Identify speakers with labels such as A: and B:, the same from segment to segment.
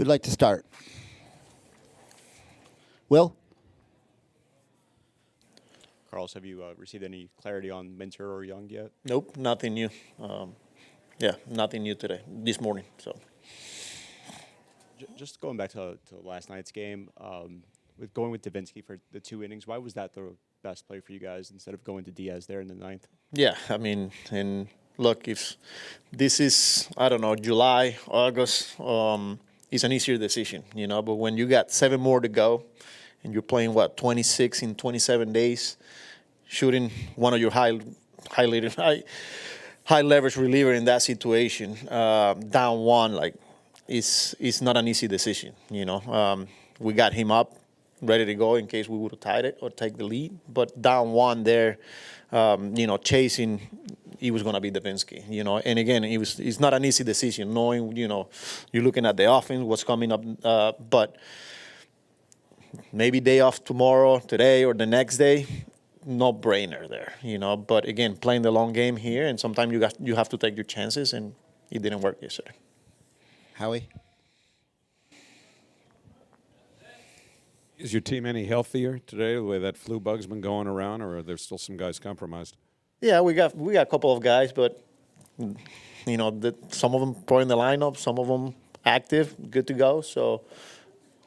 A: Who'd like to start? Will?
B: Carlos, have you received any clarity on Minter or Young yet?
C: Nope, nothing new. Nothing new today, this morning. So,
B: Just going back to last night's game, with going with Davinsky for the 2 innings, why was that the best play for you guys instead of going to Diaz there in the 9th?
C: yeah, I mean, and look, if this is, I don't know, July, August, it's an easier decision, but when you got 7 more to go and you're playing, 26 in 27 days, shooting one of your high leverage reliever in that situation, down 1, it's not an easy decision, we got him up, ready to go in case we would have tied it or take the lead. But down 1 there, chasing, he was going to be Davinsky, And again, it's not an easy decision, knowing, you're looking at the offense, what's coming up. But maybe day off tomorrow, today, or the next day, no brainer there, But again, playing the long game here, and sometimes you have to take your chances, and it didn't work yesterday.
A: Howie?
D: Is your team any healthier today, the way that flu bug's been going around, or are there still some guys compromised?
C: Yeah, we got a couple of guys, but some of them probably in the lineup, some of them active, good to go. So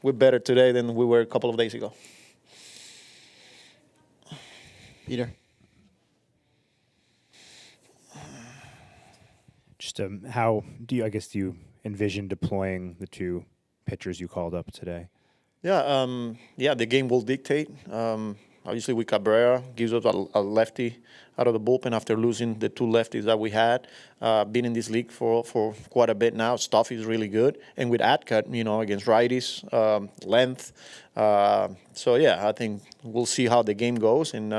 C: we're better today than we were a couple of days ago.
A: Peter?
E: Just how do you envision deploying the 2 pitchers you called up today?
C: Yeah, the game will dictate. Obviously, with Cabrera, gives us a lefty out of the bullpen after losing the 2 lefties that we had. Been in this league for quite a bit now. Stuff is really good. And with Atcut, against righties, length. So, yeah, I think we'll see how the game goes, and,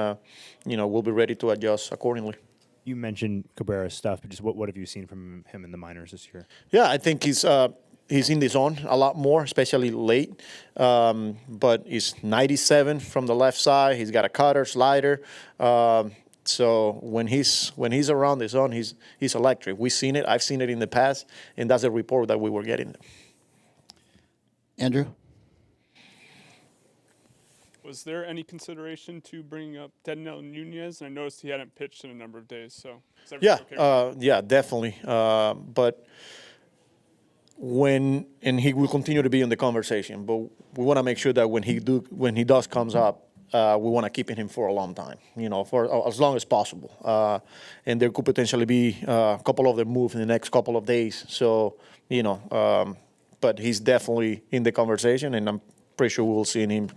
C: we'll be ready to adjust accordingly.
E: You mentioned Cabrera's stuff, but just what have you seen from him in the minors this year?
C: Yeah, I think he's in the zone a lot more, especially late. But he's 97 from the left side. He's got a cutter, slider. So when he's around the zone, he's electric. We've seen it. I've seen it in the past, and that's the report that we were getting.
A: Andrew?
F: Was there any consideration to bringing up Dednell Nunez? I noticed he hadn't pitched in a number of days. So is everything okay?
C: Yeah, definitely. But he will continue to be in the conversation, but we want to make sure that when he does comes up, we want to keep him for a long time, for as long as possible. And there could potentially be a couple of them move in the next couple of days. So, but he's definitely in the conversation, and I'm pretty sure we'll see him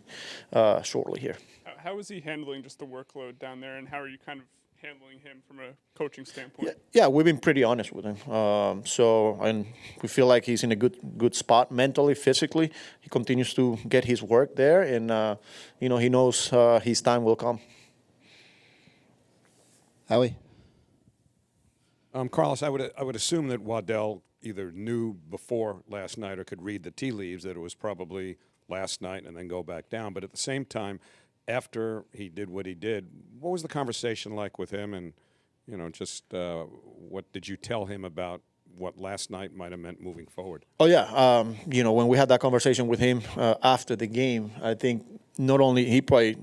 C: shortly here.
F: How is he handling just the workload down there, and how are you kind of handling him from a coaching standpoint?
C: Yeah, we've been pretty honest with him. And we feel like he's in a good spot mentally, physically. He continues to get his work there, and he knows his time will come.
A: Howie?
D: Carlos, I would assume that Waddell either knew before last night or could read the tea leaves that it was probably last night and then go back down. But at the same time, after he did what he did, what was the conversation like with him? And, what did you tell him about what last night might have meant moving forward?
C: Oh, yeah. When we had that conversation with him after the game, I think not only he probably,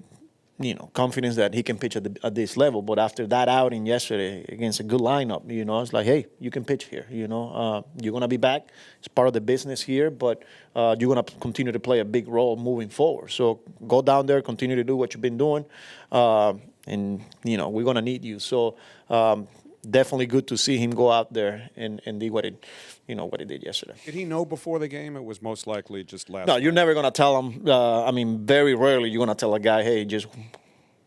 C: confidence that he can pitch at this level, but after that outing yesterday against a good lineup, it's like, hey, you can pitch here, you're going to be back. It's part of the business here, but you're going to continue to play a big role moving forward. So go down there, continue to do what you've been doing, and, we're going to need you. So definitely good to see him go out there and do what he did yesterday.
D: Did he know before the game? It was most likely just last.
C: No, you're never going to tell him. Very rarely you're going to tell a guy, hey, just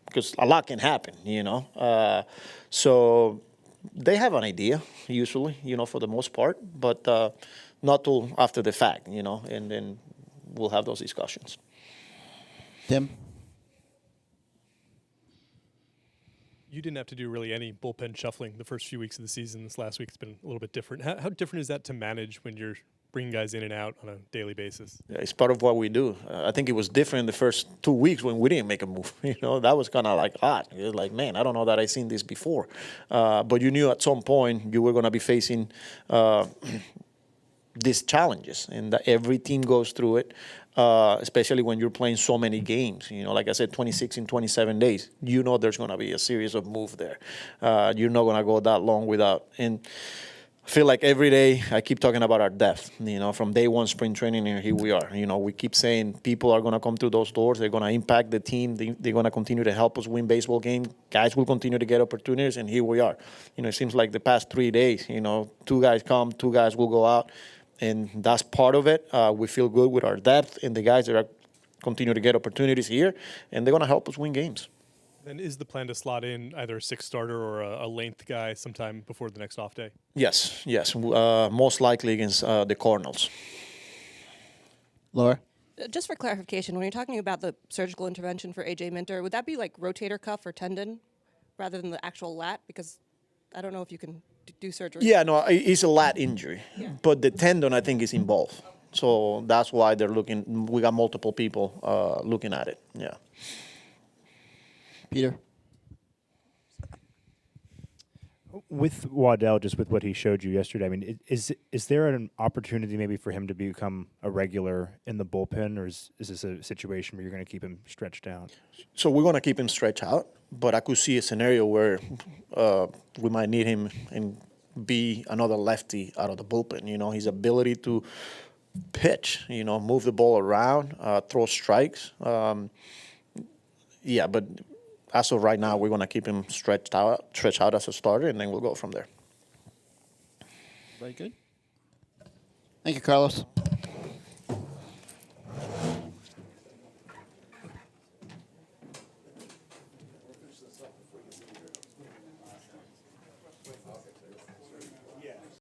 C: because a lot can happen, So they have an idea usually, for the most part, but not till after the fact, and then we'll have those discussions.
A: Tim?
G: You didn't have to do really any bullpen shuffling the first few weeks of the season. This last week has been a little bit different. How different is that to manage when you're bringing guys in and out on a daily basis?
C: Yeah, it's part of what we do. I think it was different the first 2 weeks when we didn't make a move. That was kind of like odd. It was like, man, I don't know that I've seen this before. But you knew at some point you were going to be facing these challenges, and that every team goes through it, especially when you're playing so many games. Like I said, 26 in 27 days. There's going to be a series of moves there. You're not going to go that long without. And I feel like every day I keep talking about our depth. From day one spring training, and here we are. We keep saying people are going to come through those doors. They're going to impact the team. They're going to continue to help us win baseball games. Guys will continue to get opportunities, and here we are. It seems like the past 3 days, 2 guys come, 2 guys will go out, and that's part of it. We feel good with our depth and the guys that are continue to get opportunities here, and they're going to help us win games.
G: And is the plan to slot in either a 6 starter or a length guy sometime before the next off day?
C: Yes. Most likely against the Cardinals.
A: Laura?
H: Just for clarification, when you're talking about the surgical intervention for AJ Minter, would that be like rotator cuff or tendon rather than the actual lat? Because I don't know if you can do surgery.
C: Yeah, no, it's a lat injury, but the tendon I think is involved. So that's why they're looking. We got multiple people looking at it. Yeah.
A: Peter?
E: With Waddell, just with what he showed you yesterday, I mean, is there an opportunity maybe for him to become a regular in the bullpen, or is this a situation where you're going to keep him stretched out?
C: So we're going to keep him stretched out, but I could see a scenario where we might need him and be another lefty out of the bullpen. His ability to pitch, move the ball around, throw strikes. But as of right now, we're going to keep him stretched out as a starter, and then we'll go from there.
A: Very good. Thank you, Carlos.